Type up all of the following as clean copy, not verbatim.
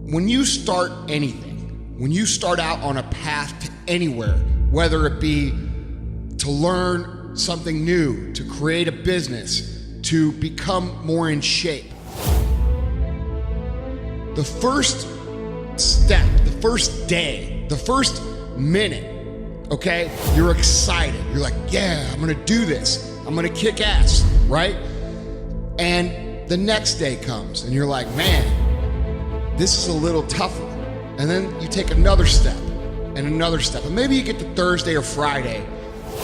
When you start anything, when you start out on a path to anywhere, whether it be to learn something new, to create a business, to become more in shape, the first step, the first day, the first minute, okay, you're excited. You're like, yeah, I'm gonna do this. I'm gonna kick ass, right? And the next day comes and you're like, man, this is a little tougher. And then you take another step and another step. And maybe you get to Thursday or Friday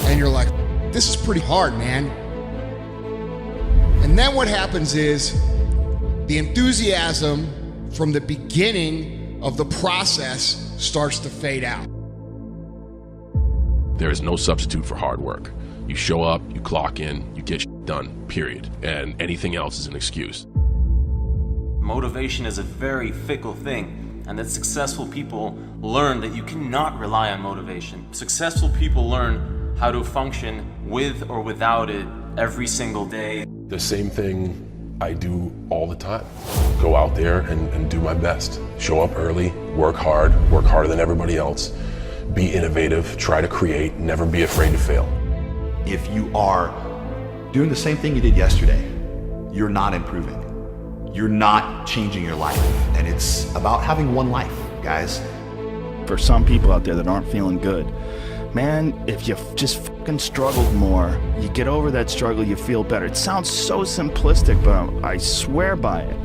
and you're like, this is pretty hard, man. And then what happens is the enthusiasm from the beginning of the process starts to fade out. There is no substitute for hard work. You show up, you clock in, you get shit done, period. And anything else is an excuse. Motivation is a very fickle thing, and that successful people learn that you cannot rely on motivation. Successful people learn how to function with or without it every single day. The same thing I do all the time. Go out there and do my best. Show up early, work harder than everybody else. Be innovative, try to create, never be afraid to fail. If you are doing the same thing you did yesterday, you're not improving. You're not changing your life. And it's about having one life, guys. For some people out there that aren't feeling good, man, if you just fucking struggled more, you get over that struggle, you feel better. It sounds so simplistic, but I swear by it.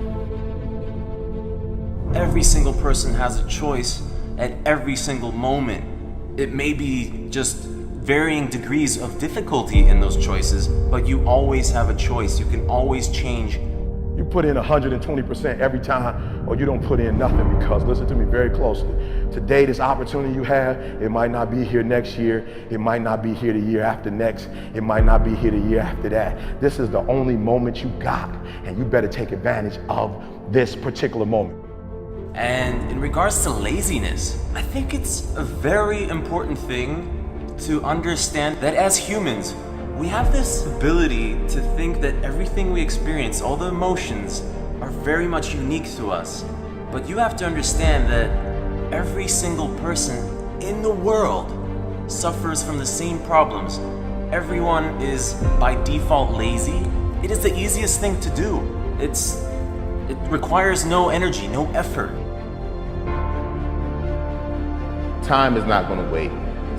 Every single person has a choice at every single moment. It may be just varying degrees of difficulty in those choices, but you always have a choice. You can always change. You put in 120% every time, or you don't put in nothing, because listen to me very closely. Today, this opportunity you have, it might not be here next year. It might not be here the year after next. It might not be here the year after that. This is the only moment you got, and you better take advantage of this particular moment. And in regards to laziness, I think it's a very important thing to understand that as humans, we have this ability to think that everything we experience, all the emotions, are very much unique to us. But you have to understand that every single person in the world suffers from the same problems. Everyone is by default lazy. It is the easiest thing to do. It requires no energy, no effort. Time is not going to wait.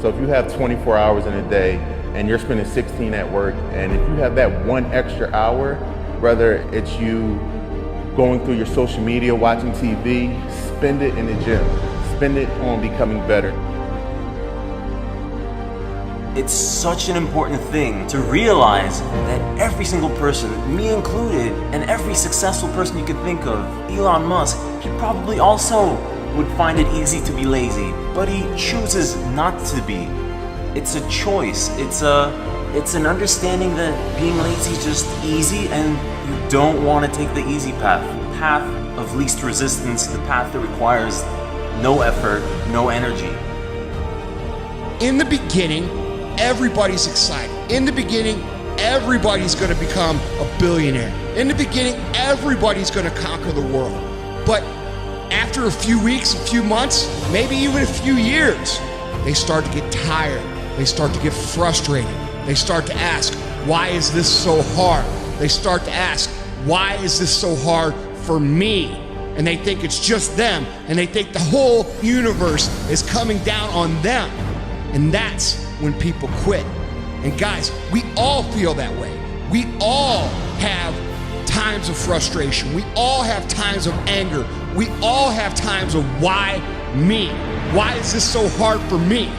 So if you have 24 hours in a day and you're spending 16 at work, and if you have that one extra hour, whether it's you going through your social media, watching TV, spend it in the gym. Spend it on becoming better. It's such an important thing to realize that every single person, me included, and every successful person you could think of, Elon Musk, he probably also would find it easy to be lazy, but he chooses not to be. It's a choice. It's an understanding that being lazy is just easy, and you don't want to take the easy path. The path of least resistance, the path that requires no effort, no energy. In the beginning, everybody's excited. In the beginning, everybody's going to become a billionaire. In the beginning, everybody's going to conquer the world. But after a few weeks, a few months, maybe even a few years, they start to get tired. They start to get frustrated. They start to ask, why is this so hard? They start to ask, why is this so hard for me? And they think it's just them, and they think the whole universe is coming down on them. And that's when people quit. And guys, we all feel that way. We all have times of frustration. We all have times of anger. We all have times of why me? Why is this so hard for me?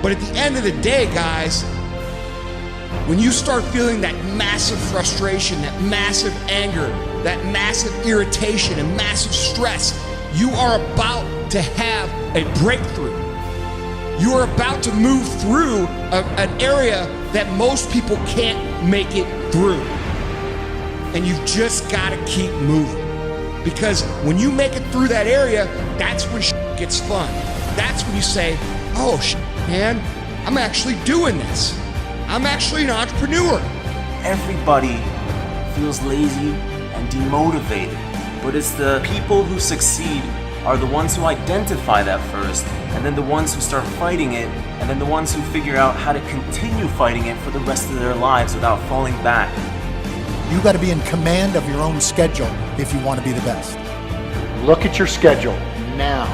But at the end of the day, guys, when you start feeling that massive frustration, that massive anger, that massive irritation and massive stress, you are about to have a breakthrough. You are about to move through an area that most people can't make it through. And you've just got to keep moving. Because when you make it through that area, that's when shit gets fun. That's when you say, oh shit, man, I'm actually doing this. I'm actually an entrepreneur. Everybody feels lazy and demotivated, But it's the people who succeed are the ones who identify that first, and then the ones who start fighting it, and then the ones who figure out how to continue fighting it for the rest of their lives without falling back. You got to be in command of your own schedule if you want to be the best. Look at your schedule now.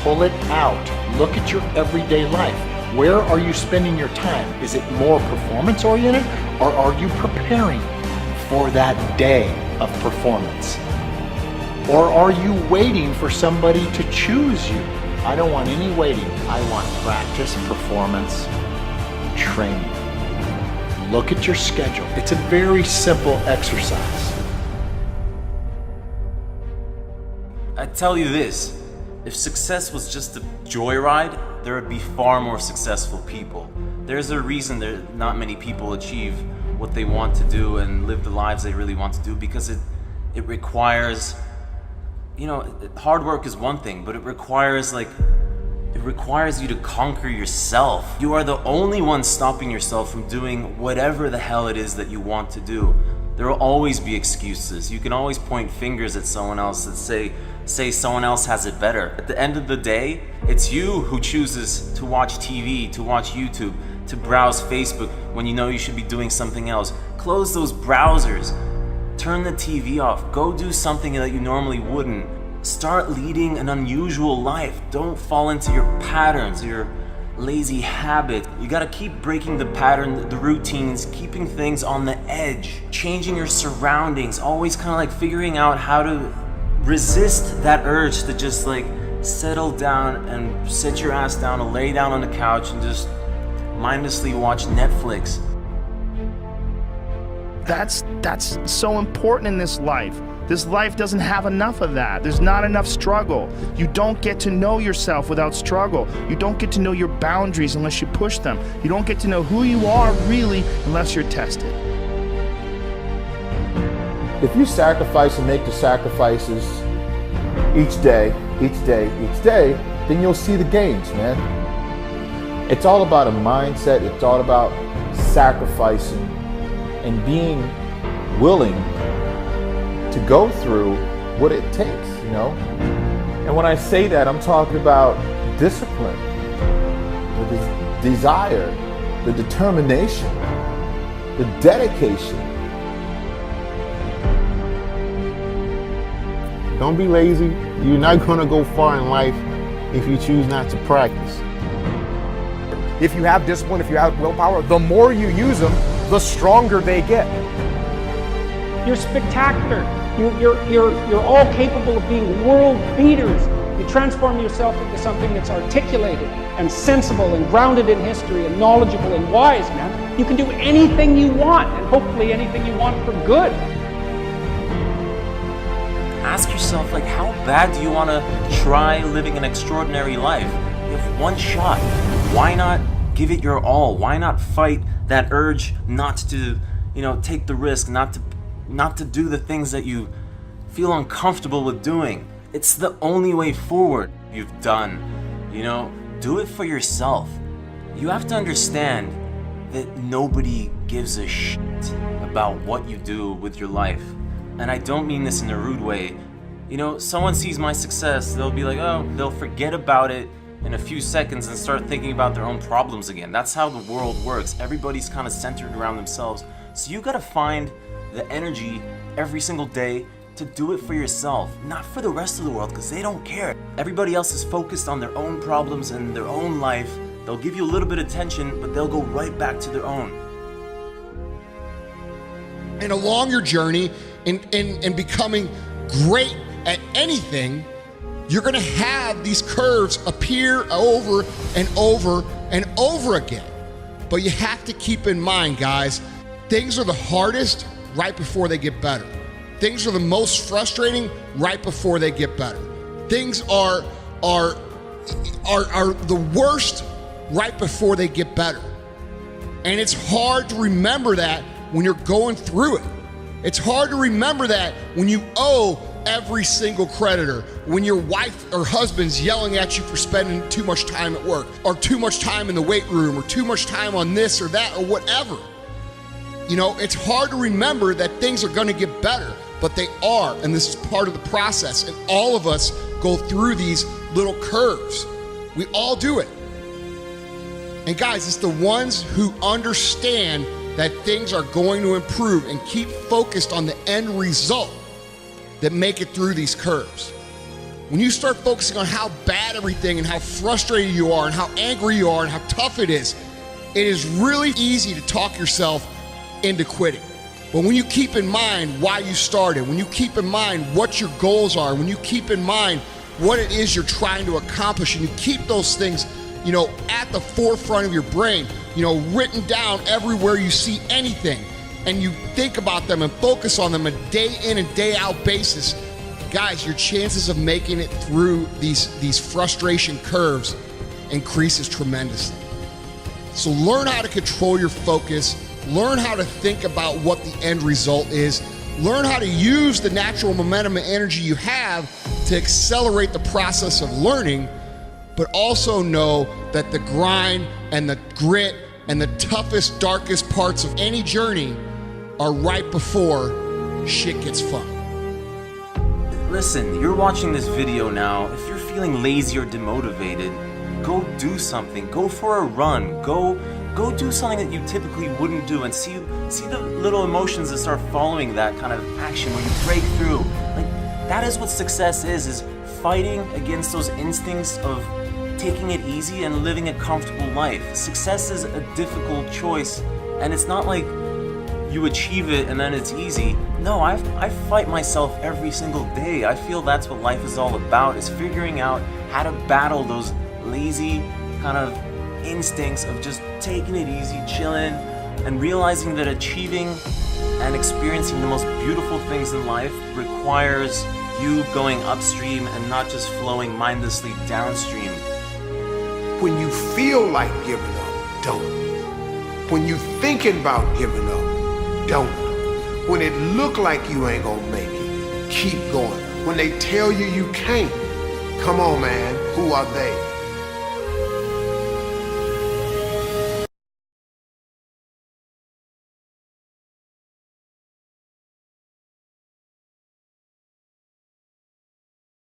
Pull it out. Look at your everyday life. Where are you spending your time? Is it more performance oriented, or are you preparing for that day of performance? Or are you waiting for somebody to choose you? I don't want any waiting. I want practice, performance, training. Look at your schedule. It's a very simple exercise. I tell you this, if success was just a joyride, there would be far more successful people. There's a reason that not many people achieve what they want to do and live the lives they really want to do, because it requires, hard work is one thing, but it requires you to conquer yourself. You are the only one stopping yourself from doing whatever the hell it is that you want to do. There will always be excuses. You can always point fingers at someone else that say someone else has it better. At the end of the day, it's you who chooses to watch TV, to watch YouTube, to browse Facebook when you know you should be doing something else. Close those browsers. Turn the TV off. Go do something that you normally wouldn't. Start leading an unusual life. Don't fall into your patterns, your lazy habit. You gotta keep breaking the pattern, the routines, keeping things on the edge, changing your surroundings, always kind of like figuring out how to resist that urge to just like settle down and sit your ass down and lay down on the couch and just mindlessly watch Netflix. That's so important in this life. This life doesn't have enough of that. There's not enough struggle. You don't get to know yourself without struggle. You don't get to know your boundaries unless you push them. You don't get to know who you are really unless you're tested. If you sacrifice and make the sacrifices each day, then you'll see the gains, man. It's all about a mindset. It's all about sacrificing and being willing to go through what it takes, And when I say that, I'm talking about discipline, the desire, the determination, the dedication. Don't be lazy. You're not going to go far in life if you choose not to practice. If you have discipline, if you have willpower, the more you use them, the stronger they get. You're spectacular. You're all capable of being world beaters. You transform yourself into something that's articulated and sensible and grounded in history and knowledgeable and wise, man. You can do anything you want, and hopefully anything you want for good. Ask yourself, how bad do you want to try living an extraordinary life? You have one shot. Why not give it your all? Why not fight that urge not to, take the risk, not to do the things that you feel uncomfortable with doing? It's the only way forward. You've done, do it for yourself. You have to understand that nobody gives a shit about what you do with your life. And I don't mean this in a rude way. Someone sees my success, they'll be like, they'll forget about it in a few seconds and start thinking about their own problems again. That's how the world works. Everybody's kind of centered around themselves. So you gotta find the energy every single day to do it for yourself, not for the rest of the world, because they don't care. Everybody else is focused on their own problems and their own life. They'll give you a little bit of attention, but they'll go right back to their own. And along your journey in becoming great at anything, you're gonna have these curves appear over and over and over again. But you have to keep in mind, guys, things are the hardest right before they get better. Things are the most frustrating right before they get better. Things are the worst right before they get better. And it's hard to remember that when you're going through it. It's hard to remember that when you owe every single creditor, when your wife or husband's yelling at you for spending too much time at work, or too much time in the weight room, or too much time on this or that or whatever. It's hard to remember that things are gonna get better. but they are, and this is part of the process. And all of us go through these little curves. We all do it. And guys, it's the ones who understand that things are going to improve and keep focused on the end result that make it through these curves. When you start focusing on how bad everything and how frustrated you are and how angry you are and how tough it is really easy to talk yourself into quitting. But when you keep in mind why you started, when you keep in mind what your goals are, when you keep in mind what it is you're trying to accomplish, and you keep those things, at the forefront of your brain, written down everywhere you see anything, and you think about them and focus on them a day in and day out basis, guys, your chances of making it through these frustration curves increases tremendously. So learn how to control your focus, learn how to think about what the end result is, learn how to use the natural momentum and energy you have to accelerate the process of learning, but also know that the grind and the grit and the toughest, darkest parts of any journey are right before shit gets fun. Listen, you're watching this video now. If you're feeling lazy or demotivated, go do something. Go for a run. Go do something that you typically wouldn't do, and see the little emotions that start following that kind of action when you break through. Like, that is what success is fighting against those instincts of taking it easy and living a comfortable life. Success is a difficult choice, and it's not like you achieve it and then it's easy. No, I fight myself every single day. I feel that's what life is all about, is figuring out how to battle those lazy kind of instincts of just taking it easy, chilling, and realizing that achieving and experiencing the most beautiful things in life requires you going upstream and not just flowing mindlessly downstream. When you feel like giving up, don't. When you thinking about giving up, don't. When it look like you ain't gonna make it, keep going. When they tell you you can't, come on man, who are they?